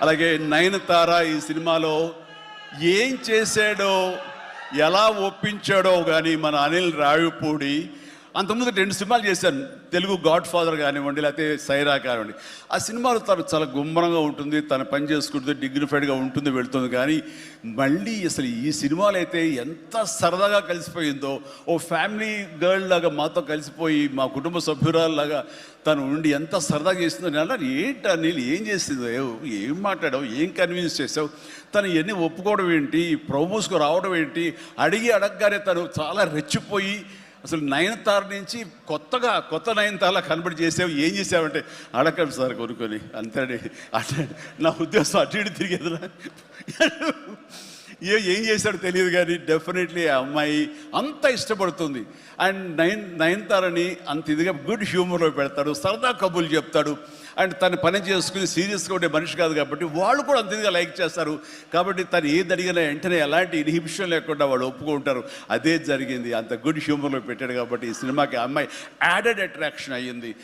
అలాగే నయనతార ఈ సినిమాలో ఏం చేశాడో, ఎలా ఒప్పించాడో కానీ మన అనిల్ రావిపూడి. అంతకుముందు 2 సినిమాలు చేశాను, తెలుగు గాడ్ ఫాదర్ కానివ్వండి, లేకపోతే సైరా కానివ్వండి. ఆ సినిమాలో తను చాలా గుమ్మరంగా ఉంటుంది, తన పని చేసుకుంటుంది, డిగ్నిఫైడ్గా ఉంటుంది, వెళుతుంది. కానీ మళ్ళీ అసలు ఈ సినిమాలో అయితే ఎంత సరదాగా కలిసిపోయిందో, ఓ ఫ్యామిలీ గర్ల్ లాగా మాతో కలిసిపోయి మా కుటుంబ సభ్యురాల్లాగా తను ఉండి ఎంత సరదాగా చేసిందో. నేను అన్నాను, ఏంటి అనిల్ ఏం చేసిందో, ఏం మాట్లాడావు, ఏం కన్విన్స్ చేసావు, తను ఇవన్నీ ఒప్పుకోవడం ఏంటి, ప్రమోస్కు రావడం ఏంటి, అడగగానే తను చాలా రెచ్చిపోయి అసలు నయనతార నుంచి కొత్త నయనతారలా కనబడి చేసావు, ఏం చేసావంటే అడగండి సార్ కొనుక్కొని అంతే. అంటే నా ఉద్దేశం అటు ఇటు తిరిగేదిరా. ఏం చేశాడో తెలియదు కానీ డెఫినెట్లీ ఆ అమ్మాయి అంత ఇష్టపడుతుంది. అండ్ నయనతారని అంత ఇదిగా గుడ్ హ్యూమర్లో పెడతాడు, సరదా కబుర్లు చెప్తాడు. అండ్ తను పని చేసుకుని సీరియస్గా ఉండే మనిషి కాదు కాబట్టి వాళ్ళు కూడా అంత ఇదిగా లైక్ చేస్తారు. కాబట్టి తను ఏది అడిగినా వెంటనే ఎలాంటి ఇన్హిబిషన్ లేకుండా వాళ్ళు ఒప్పుకుంటారు. అదే జరిగింది, అంత గుడ్ హ్యూమర్లో పెట్టాడు కాబట్టి ఈ సినిమాకి ఆ అమ్మాయి యాడెడ్ అట్రాక్షన్ అయ్యింది.